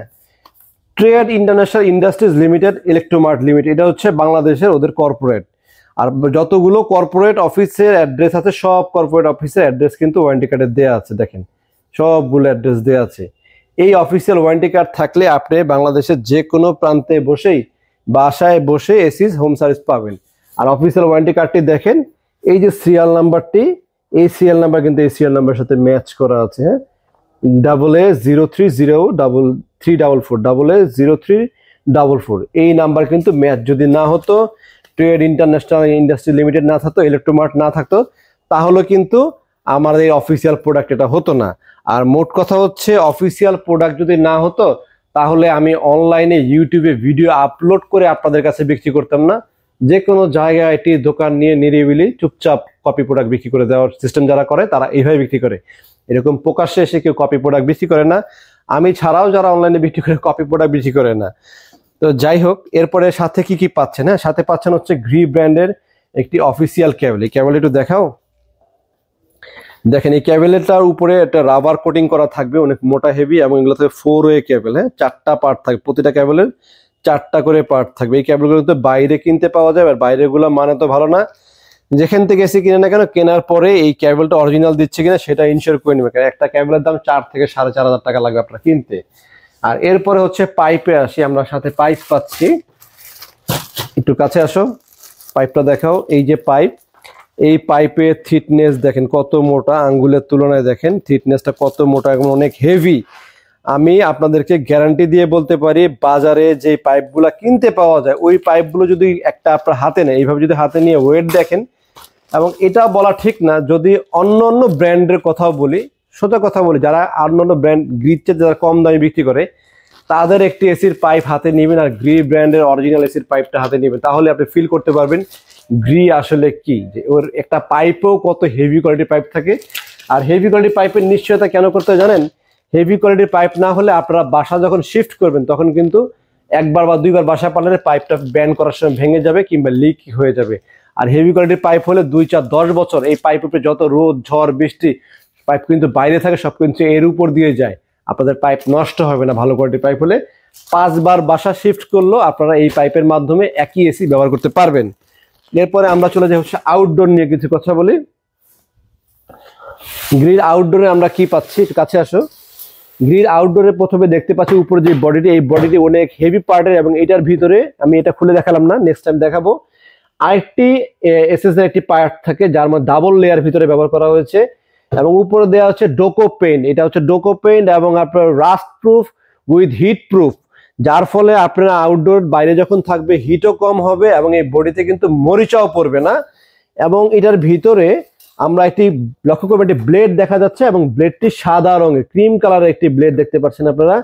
trade international industries limited, Electromart limited, এটা হচ্ছে বাংলাদেশের ওদের কর্পোরেট। আর যতগুলো কর্পোরেট অফিসের অ্যাড্রেস আছে সব কর্পোরেট অফিসের অ্যাড্রেস কিন্তু ওয়ারেন্টি কার্ডে দেওয়া আছে, দেখেন সবগুলো অ্যাড্রেস দেওয়া আছে। এই অফিসিয়াল ওয়ারেন্টি কার্ড থাকলে আপনি বাংলাদেশের যে কোনো প্রান্তে বসেই বাসায় বসে এসিস হোম সার্ভিস পাবেন। আর অফিসিয়াল ওয়ারেন্টি কার্ডটি দেখেন, এই যে সিরিয়াল নাম্বারটি, এই সিরিয়াল নাম্বার কিন্তু এই সিরিয়াল নাম্বারের সাথে ম্যাচ করা আছে, হ্যাঁ, AA030344 এই নাম্বার কিন্তু ম্যাচ। যদি না হতো, ট্রেড ইন্টারন্যাশনাল ইন্ডাস্ট্রি লিমিটেড না থাকতো, ইলেকট্রোমার্ট না থাকতো, তাহলে কিন্তু আমাদের এই অফিসিয়াল প্রোডাক্ট এটা হতো না। আর মোট কথা হচ্ছে অফিসিয়াল প্রোডাক্ট যদি না হতো তাহলে আমি অনলাইনে ইউটিউবে ভিডিও আপলোড করে আপনাদের কাছে বিক্রি করতাম না। যে কোনো জায়গায় একটি দোকান নিয়ে নিরিবিলি চুপচাপ কপি প্রোডাক্ট বিক্রি করে দেওয়ার সিস্টেম যারা করে তারা এইভাবে বিক্রি করে, এরকম প্রকাশ্যে এসে কেউ কপি প্রোডাক্ট বিক্রি করে না। আমি ছাড়াও যারা অনলাইনে বিক্রি করে কপি প্রোডাক্ট বিক্রি করে না। তো যাই হোক, এরপরে সাথে কি কি পাচ্ছেন, হ্যাঁ, সাথে পাচ্ছেন হচ্ছে গ্রি ব্র্যান্ডের একটি অফিসিয়াল কেবল। এই কেবল একটু দেখাও, দেখেন এই কেবলটার উপরে একটা রাবার কোটিং করা থাকবে, অনেক মোটা হেভি, এবং এগুলোতে 4-ওয়ে কেবল, হ্যাঁ, 4টা পার্ট থাকবে, প্রতিটা কেবলের 4টা করে পার্ট থাকবে। এই কেবলগুলো তো বাইরে কিনতে পাওয়া যায়, আর বাইরের গুলো মানে তো ভালো না। যেখান থেকে এসে কিনে না কেন, কেনার পরে এই কেবলটা অরিজিনাল দিচ্ছে কিনা সেটা ইনশিওর করে নেবে, কারণ একটা কেবলের দাম 4 থেকে 4,500 টাকা লাগবে আপনার কিনতে। আর এরপরে হচ্ছে পাইপে আসি, আমরা সাথে পাইপ পাচ্ছি, একটু কাছে আসো, পাইপটা দেখাও। এই যে পাইপ, এই পাইপের থিকনেস দেখেন কত মোটা, আঙ্গুলের তুলনায় দেখেন থিকনেসটা কত মোটা এবং অনেক হেভি। আমি আপনাদেরকে গ্যারান্টি দিয়ে বলতে পারি, বাজারে যে পাইপগুলো কিনতে পাওয়া যায় ওই পাইপগুলো যদি একটা আপনার হাতে নেয়, এইভাবে যদি হাতে নিয়ে ওয়েট দেখেন, এবং এটা বলা ঠিক না, যদি অন্য অন্য ব্র্যান্ডের কথাও বলি, সোজা কথা বলি, যারা অন্য অন্য ব্র্যান্ড গ্রিডকে যারা কম দামে বিক্রি করে তাদের একটি এসির পাইপ হাতে নেবেন আর গ্রি ব্র্যান্ডের অরিজিনাল এসির পাইপটা হাতে নেবেন, তাহলে আপনি ফিল করতে পারবেন গ্রি আসলে কি, যে ওর একটা পাইপেও কত হেভি কোয়ালিটির পাইপ থাকে। আর হেভি কোয়ালিটির পাইপের নিশ্চয়তা কেন করতে জানেন, হেভি কোয়ালিটির পাইপ না হলে আপনারা বাসা যখন শিফট করবেন তখন কিন্তু একবার বা দুইবার বাসা পাল্টালে পাইপটা ব্যান্ড করার সময় ভেঙে যাবে কিংবা লিক হয়ে যাবে। আর হেভি কোয়ালিটির পাইপ হলে 2, 4, 10 বছর এই পাইপ উপরে যত রোদ ঝড় বৃষ্টি, পাইপ কিন্তু বাইরে থাকে, সব কিন্তু এর উপর দিয়ে যায়, আপনাদের পাইপ নষ্ট হবে না। ভালো কোয়ালিটির পাইপ হলে 5 বার বাসা শিফট করলেও আপনারা এই পাইপের মাধ্যমে একই এসি ব্যবহার করতে পারবেন। এরপরে আমরা চলে যাই হচ্ছে আউটডোর নিয়ে কিছু কথা বলি। গ্রিল আউটডোরে আমরা কি পাচ্ছি, কাছে আসো। গ্রিল আউটডোরে প্রথমে দেখতে পাচ্ছি উপরে যে বডিটি, এই বডিটি অনেক হেভি পার্টের, এবং এটার ভিতরে আমি এটা খুলে দেখালাম না, নেক্সট টাইম দেখাবো। আরেকটি এসএস এর একটি পার্ট থাকে যার মধ্যে ডাবল লেয়ার ভিতরে ব্যবহার করা হয়েছে, এবং উপরে দেওয়া হচ্ছে ডোকো পেইন্ট। এটা হচ্ছে ডোকো পেইন্ট এবং আপনার rust proof with heat proof, যার ফলে আপনারা আউটডোর বাইরে যখন থাকবে হিটও কম হবে এবং এই বডিতে কিন্তু মরিচাও পড়বে না। এবং এটার ভিতরে আমরা একটি লক্ষ্য করবেন একটি ব্লেড দেখা যাচ্ছে, এবং ব্লেডটি সাদা রঙের ক্রিম কালারের একটি ব্লেড দেখতে পাচ্ছেন আপনারা।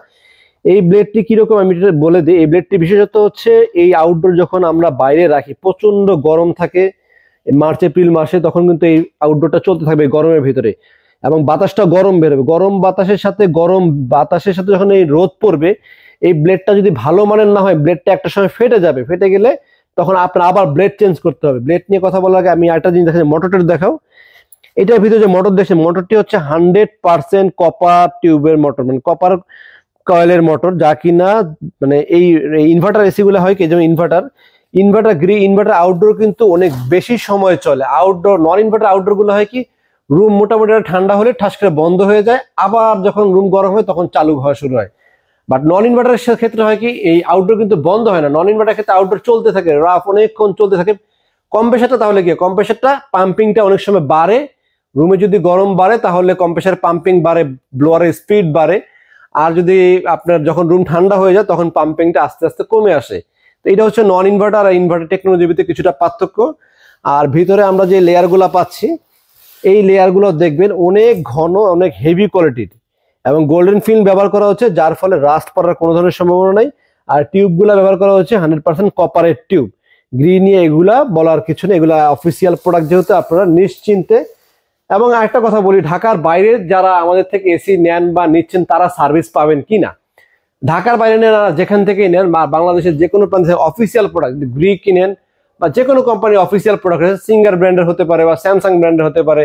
এই ব্লেডটি কিরকম আমি এটা বলে দিই। এই ব্লেডটি বিশেষত হচ্ছে এই আউটডোর যখন আমরা বাইরে রাখি, প্রচন্ড গরম থাকে মার্চ এপ্রিল মাসে, তখন কিন্তু এই আউটডোরটা চলতে থাকবে গরমের ভিতরে, এবং বাতাসটা গরম বেরোবে। গরম বাতাসের সাথে যখন এই রোদ পড়বে, এই ব্লেডটা যদি ভালো মানের না হয়, ব্লেডটা একটা সময় ফেটে যাবে। ফেটে গেলে তখন আপনার আবার ব্লেড চেঞ্জ করতে হবে। ব্লেড নিয়ে কথা বলার আগে আমি একটা জিনিস দেখাচ্ছি, মোটরটা দেখাও। এটার ভিতরে যে মোটর দেখছেন, মোটরটি হচ্ছে 100% কপার টিউবের মোটর, মানে কপার কয়েলের মোটর, যা কিনা মানে এই ইনভার্টার এসি গুলো হয় কি, যেমন ইনভার্টার আউটডোর কিন্তু অনেক বেশি সময় চলে। আউটডোর নন ইনভার্টার আউটডোর গুলো হয় কি, রুম মোটামুটি ঠান্ডা হলে ঠাস করে বন্ধ হয়ে যায়, আবার যখন রুম গরম হয় তখন চালু হওয়া শুরু হয়। বাট নন ইনভার্টারের ক্ষেত্রে হয় কি, এই আউটডোর কিন্তু বন্ধ হয় না। নন ইনভার্টার ক্ষেত্রে আউটডোর চলতে থাকে, রাফ অনেকক্ষণ চলতে থাকে। কম্প্রেসারটা তাহলে কি, কম্প্রেসারটা পাম্পিংটা অনেক সময় বাড়ে। রুমে যদি গরম বাড়ে তাহলে কম্প্রেসার পাম্পিং বাড়ে, ব্লোয়ারের স্পিড বাড়ে। আর যদি আপনার যখন রুম ঠান্ডা হয়ে যায় তখন পাম্পিংটা আস্তে আস্তে কমে আসে। তো এটা হচ্ছে নন ইনভার্টার আর ইনভার্টার টেকনোলজির ভিতরে কিছুটা পার্থক্য। আর ভিতরে আমরা যে লেয়ারগুলো পাচ্ছি, এই লেয়ারগুলো দেখবেন অনেক ঘন, অনেক হেভি কোয়ালিটির, এবং গোল্ডেন ফিল্ম ব্যবহার করা হচ্ছে, যার ফলে রাস্ট পড়ার কোনো ধরনের সম্ভাবনা নাই। আর টিউবগুলো ব্যবহার করা হচ্ছে 100% কপারের টিউব। গ্রিন নিয়ে এগুলা বলার কিছু নেই, এগুলা অফিসিয়াল প্রোডাক্ট, যেহেতু আপনারা নিশ্চিন্তে। এবং আরেকটা কথা বলি, ঢাকার বাইরে যারা আমাদের থেকে এসি নেন বা নিচ্ছেন, তারা সার্ভিস পাবেন কিনা। ঢাকার বাইরে নেন, যেখান থেকেই নেন, বাংলাদেশের যে কোনো প্রান্ত থেকে অফিসিয়াল প্রোডাক্ট, গ্রিক কিনেন বা যে কোনো কোম্পানির অফিসিয়াল প্রোডাক্ট, সিঙ্গার ব্র্যান্ডের হতে পারে বা স্যামসাং ব্র্যান্ডের হতে পারে,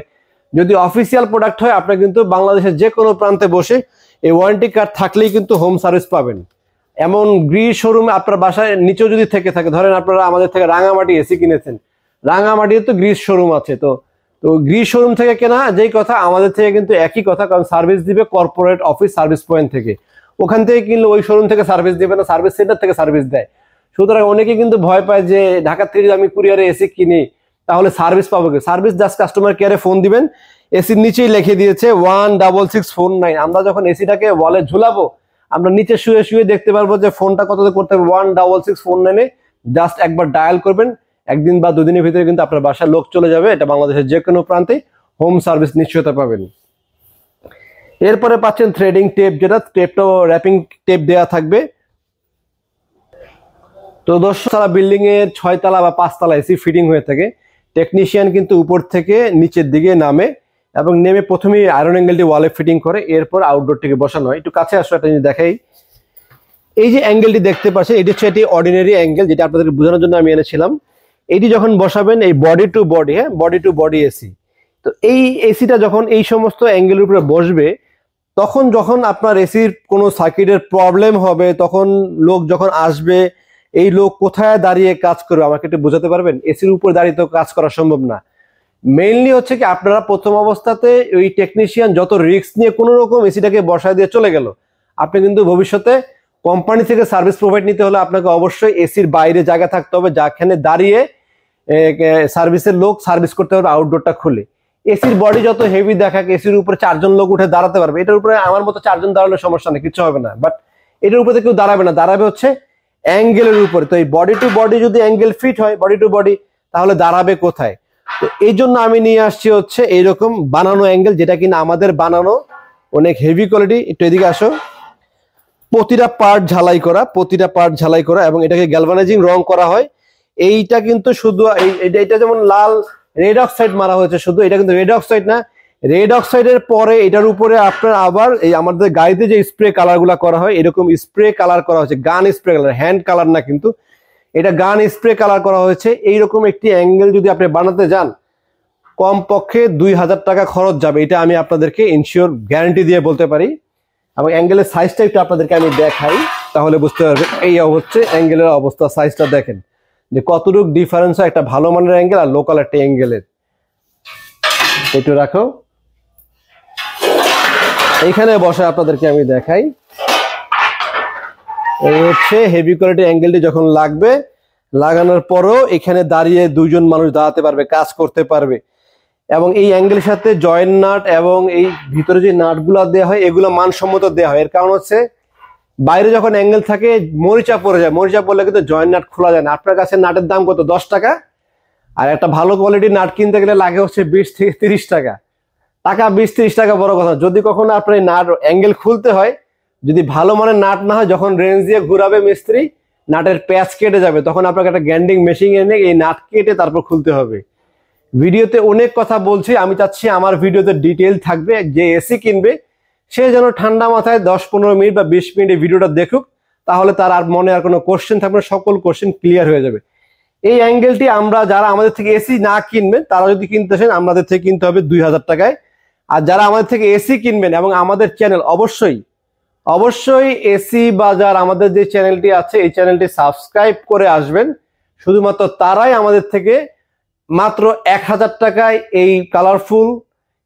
যদি অফিসিয়াল প্রোডাক্ট হয়, আপনি কিন্তু বাংলাদেশের যে কোনো প্রান্তে বসে এই ওয়ারেন্টি কার্ড থাকলেই কিন্তু হোম সার্ভিস পাবেন। এমন গ্রিস শোরুমে আপনার বাসায় নিচেও যদি থেকে থাকে, ধরেন আপনারা আমাদের থেকে রাঙামাটি এসি কিনেছেন, রাঙামাটিতে তো গ্রিস শোরুম আছে, তো গ্রিস শোরুম থেকে কেনা যেই কথা, আমাদের থেকে কিন্তু একই কথা, কারণ সার্ভিস দিবে কর্পোরেট অফিস সার্ভিস পয়েন্ট থেকে। ওখান থেকে কিনলে ওই শোরুম থেকে সার্ভিস দিবে না, সার্ভিস সেন্টার থেকে সার্ভিস দেয়। সুতরাং অনেকে কিন্তু ভয় পায় যে ঢাকা থেকে যদি আমি কুরিয়ারে এসি কিনি তাহলে সার্ভিস পাবো কি। সার্ভিস জাস্ট কাস্টমার কেয়ারে ফোন দিবেন, এসির নিচেই লিখে দিয়েছে 16649। আমরা যখন এসিটাকে ওয়ালে ঝুলাবো, আমরা নিচে শুয়ে শুয়ে দেখতে পারবো যে ফোনটা কত করতে হবে। 16649-এ জাস্ট একবার ডায়াল করবেন, একদিন বা দুদিনের ভিতরে কিন্তু আপনার বাসায় লোক চলে যাবে। এটা বাংলাদেশের যে কোনো প্রান্তে হোম সার্ভিস নিশ্চয়তা পাবেন। এরপরে পাচ্ছেন থ্রেডিং টেপ, যেটা টেপটাও র্যাপিং টেপ দেওয়া থাকবে। তো 10তলা বিল্ডিং এর 6তলা বা 5তলা এসি ফিটিং হয়ে থাকে, টেকনিশিয়ান কিন্তু উপর থেকে নিচের দিকে নামে এবং নেমে প্রথমেই আয়রন অ্যাঙ্গেলটি ওয়ালে ফিটিং করে, এরপর আউটডোর থেকে বসানো হয়। একটু কাছে আসো, একটা জিনিস দেখাই। এই যে অ্যাঙ্গেলটি দেখতে পাচ্ছেন, এটি হচ্ছে একটি অর্ডিনারি অ্যাঙ্গেল, যেটা আপনাদের বোঝানোর জন্য আমি এনেছিলাম। এটি যখন বসাবেন, এই বডি টু বডি, হ্যাঁ, বডি টু বডি এসি, তো এই এসিটা যখন এই সমস্ত অ্যাঙ্গেলের উপরে বসবে, তখন যখন আপনার এসির কোনো সার্কিটের প্রবলেম হবে, তখন লোক যখন আসবে, এই লোক কোথায় দাঁড়িয়ে কাজ করবে আমাকে একটু বোঝাতে পারবেন? এসির উপর দাঁড়িয়ে তো কাজ করা সম্ভব না। মেইনলি হচ্ছে কি, আপনারা প্রথম অবস্থাতে ওই টেকনিশিয়ান যত রিস্ক নিয়ে কোনো রকম এসিটাকে বসায় দিয়ে চলে গেল, আপনি কিন্তু ভবিষ্যতে কোম্পানি থেকে সার্ভিস প্রোভাইড নিতে হলে আপনাকে অবশ্যই এসির বাইরে জায়গা থাকতে হবে, যেখানে দাঁড়িয়ে সার্ভিসের লোক সার্ভিস করতে হবে আউটডোরটা খুলে। এসির বডি যত হেভি দেখাক, এসির উপরে 4জন লোক উঠে দাঁড়াতে পারবে, এটার উপরে আমার মতো 4জন দাঁড়ালে সমস্যা নেই, কিছু হবে না। বাট এটার উপরে কেউ দাঁড়াবে না, দাঁড়াবে হচ্ছে অ্যাঙ্গেলের উপরে। তো এই বডি টু বডি যদি অ্যাঙ্গেল ফিট হয়, বডি টু বডি, তাহলে দাঁড়াবে কোথায়? তো এই জন্য আমি নিয়ে আসছি হচ্ছে এইরকম বানানো অ্যাঙ্গেল, যেটা কিনা আমাদের বানানো, অনেক হেভি কোয়ালিটি। একটু এদিকে আসো। প্রতিটা পার্ট ঝালাই করা এবং এটাকে গ্যালভানাইজিং রং করা হয়। এইটা কিন্তু শুধু এটা যেমন লাল রেড অক্সাইড মারা হয়েছে শুধু, এটা কিন্তু রেড অক্সাইড না। রেড অক্সাইডের পরে এটার উপরে আপনার আবার এই আমাদের গাড়িতে যে স্প্রে কালার গুলা করা হয়, এরকম স্প্রে কালার করা হয়েছে, গান স্প্রে কালার, হ্যান্ড কালার না, কিন্তু এটা গান স্প্রে কালার করা হয়েছে। এইরকম একটি অ্যাঙ্গেল যদি আপনি বানাতে যান, কমপক্ষে 2000 টাকা খরচ যাবে, এটা আমি আপনাদেরকে ইনশিওর গ্যারান্টি দিয়ে বলতে পারি। এবং অ্যাঙ্গেলের সাইজটা একটু আপনাদেরকে আমি দেখাই, তাহলে বুঝতে পারবেন। এই হচ্ছে অ্যাঙ্গেলের অবস্থা, সাইজটা দেখেন যে কতটুকু ডিফারেন্স হয় একটা ভালো মানের অ্যাঙ্গেল আর লোকাল একটা অ্যাঙ্গেলের। একটু রাখো, এইখানে বসে আপনাদেরকে আমি দেখাই। এই হচ্ছে হেভি কোয়ালিটি অ্যাঙ্গেলটি যখন লাগবে, লাগানোর পরও এখানে দাঁড়িয়ে 2জন মানুষ দাঁড়াতে পারবে, কাজ করতে পারবে। এবং এই অ্যাঙ্গেলের সাথে জয়েন্ট নাট এবং এই ভিতরে যে নাটগুলো দেওয়া হয়, এগুলো মানসম্মত দেওয়া হয়। এর কারণ হচ্ছে বাইরে যখন অ্যাঙ্গেল থাকে মরিচা পড়ে যায়, মরিচা পড়লে কিন্তু জয়েন্ট নাট খোলা যায় না। আপনার কাছে নাটের দাম কত? 10 টাকা। আর একটা ভালো কোয়ালিটির নাট কিনতে গেলে লাগে হচ্ছে 20 থেকে 30 টাকা। 20-30 টাকা বড় কথা, যদি কখনো আপনার নাট অ্যাঙ্গেল খুলতে হয়, যদি ভালো মানের নাট না হয়, যখন রেঞ্জ দিয়ে ঘুরাবে মিস্ত্রি, নাটের প্যাচ কেটে যাবে, তখন আপনাকে একটা গ্যান্ডিং মেশিন এনে এই নাট কেটে তারপর খুলতে হবে। ভিডিওতে অনেক কথা বলছি, আমি চাচ্ছি আমার ভিডিওতে ডিটেইল থাকবে। যে এসি কিনবে সে যেন ঠান্ডা মাথায় 10-15 মিনিট বা 20 মিনিট এই ভিডিওটা দেখুক, তাহলে তার আর মনে আর কোনো কোশ্চেন থাকবে না, সকল কোশ্চেন ক্লিয়ার হয়ে যাবে। এই অ্যাঙ্গেলটি আমরা যারা আমাদের থেকে এসি না কিনবেন, তারা যদি কিনতে চান আমাদের থেকে কিনতে হবে 2000 টাকায়। আর যারা আমাদের থেকে এসি কিনবেন এবং আমাদের চ্যানেল অবশ্যই এসি বাজার আমাদের যে চ্যানেলটি আছে এই চ্যানেলটি সাবস্ক্রাইব করে আসবেন, শুধুমাত্র তারাই আমাদের থেকে মাত্র 1000 টাকায় এই কালারফুল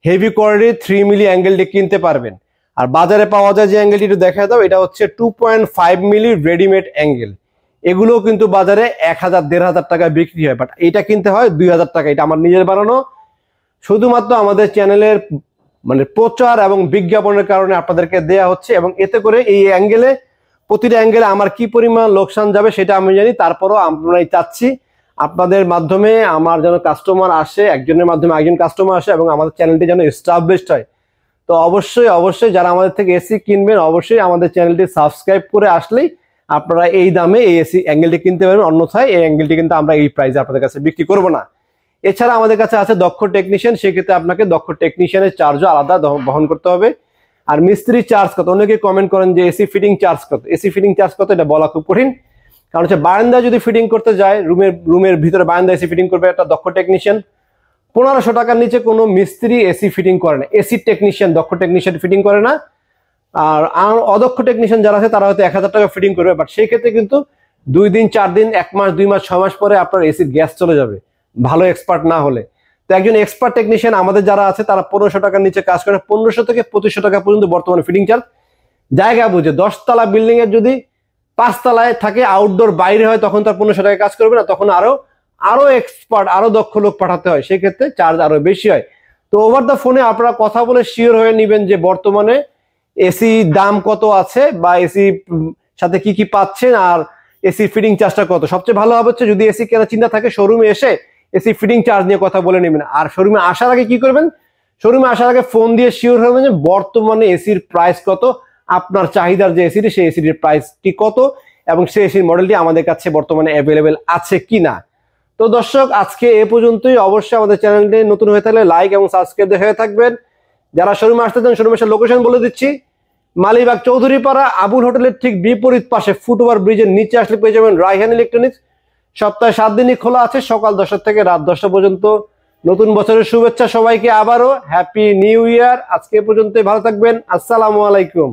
হেভি কোয়ালিটি 3 মিলি অ্যাঙ্গেলটি কিনতে পারবেন। আর বাজারে পাওয়া যায় যে অ্যাঙ্গেলটি একটু দেখা দাও, এটা হচ্ছে 2.5 মিলি রেডিমেড অ্যাঙ্গেল। এগুলো কিন্তু বাজারে 1000-1500 টাকায় বিক্রি হয়, বাট এটা কিনতে হয় 2000 টাকা। এটা আমার নিজের বানানো, শুধুমাত্র আমাদের চ্যানেলের মানে প্রচার এবং বিজ্ঞাপনের কারণে আপনাদেরকে দেয়া হচ্ছে। এবং এতে করে এই অ্যাঙ্গেলে, প্রতিটা অ্যাঙ্গেলে আমার কি পরিমাণ লোকসান যাবে সেটা আমি জানি, তারপরও আমরাই চাচ্ছি আপনাদের মাধ্যমে আমার যেন কাস্টমার আসে, একজনের মাধ্যমে একজন কাস্টমার আসে এবং আমাদের চ্যানেলটি যেন এস্টাবলিশড হয়। তো অবশ্যই যারা আমাদের থেকে এসি কিনবেন, অবশ্যই আমাদের চ্যানেলটি সাবস্ক্রাইব করে আসলেই আপনারা এই দামে এই এসি অ্যাঙ্গেলটি কিনতে পারবেন। অন্যথায় এই অ্যাঙ্গেলটি কিন্তু আমরা এই প্রাইসে আপনাদের কাছে বিক্রি করব না। এছাড়া আমাদের কাছে আছে দক্ষ টেকনিশিয়ান, সেক্ষেত্রে আপনাকে দক্ষ টেকনিশিয়ানের চার্জও আলাদা বহন করতে হবে। আর মিস্ত্রি চার্জ কত, অনেকে কমেন্ট করেন যে এসি ফিটিং চার্জ কত। এসি ফিটিং চার্জ কত এটা বলা খুব কঠিন, কারণ হচ্ছে বারান্দায় যদি ফিটিং করতে যায়, রুমের ভিতরে বারান্দা এসি ফিটিং করবে একটা দক্ষ টেকনিশিয়ান, 1500 টাকার নিচে কোনো মিস্ত্রি এসি ফিটিং করে না। এসি টেকনিশিয়ান, দক্ষ টেকনিশিয়ান ফিটিং করে না। আর অদক্ষ টেকনিশিয়ান যারা আছে তারা হয়তো 1000 টাকা ফিটিং করবে, বাট সেই ক্ষেত্রে কিন্তু 2 দিন 4 দিন 1 মাস 2 মাস 6 মাস পরে আপনার এসির গ্যাস চলে যাবে, ভালো এক্সপার্ট না হলে। তো একজন এক্সপার্ট টেকনিশিয়ান আমাদের যারা আছে তারা 1500 টাকার নিচে কাজ করে। 1500 থেকে 2500 টাকা পর্যন্ত বর্তমানে ফিটিং চার্জ। জায়গা বুঝে, 10 তলা বিল্ডিং এর যদি 5 তলায় থাকে, আউটডোর বাইরে হয়, তখন তার 1500 টাকা কাজ করবে না, তখন আরো এক্সপার্ট, আরো দক্ষ লোক পাঠাতে হয়, সেক্ষেত্রে চার্জ আরো বেশি হয়। তো ওভার দ্য ফোনে আপনারা কথা বলে শিওর হয়ে নেবেন যে বর্তমানে এসি দাম কত আছে বা এসি সাথে কি কি পাচ্ছেন আর এসি ফিটিং চার্জটা কত। সবচেয়ে ভালো হবে হচ্ছে যদি এসি কেনার চিন্তা থাকে শোরুমে এসে এসি ফিটিং চার্জ নিয়ে কথা বলে নেবেন। আর শোরুমে আসার আগে কি করবেন, শোরুমে আসার আগে ফোন দিয়ে শিওর হবেন যে বর্তমানে এসির প্রাইস কত, আপনার চাহিদার যে এসিটি সেই এসির প্রাইসটি কত এবং সেই এসির মডেলটি আমাদের কাছে বর্তমানে অ্যাভেলেবেল আছে কিনা। তো দর্শক, আজকে এ পর্যন্তই। অবশ্যই আমাদের চ্যানেলটি নতুন হয়ে থাকলে লাইক এবং সাবস্ক্রাইব হয়ে থাকবেন। যারা শোরুমে আসতে চান, শোরুমের লোকেশন বলে দিচ্ছি, মালিবাগ চৌধুরীপাড়া আবুল হোটেলের ঠিক বিপরীত পাশে ফুটওভার ব্রিজের নিচে আসলে পেয়ে যাবেন রায়হান ইলেকট্রনিক্স। সপ্তাহে 7 দিনই খোলা আছে, সকাল 10টা থেকে রাত 10টা পর্যন্ত। নতুন বছরের শুভেচ্ছা সবাইকে, আবারও হ্যাপি নিউ ইয়ার। আজকে এ পর্যন্তই, ভালো থাকবেন, আসসালামু আলাইকুম।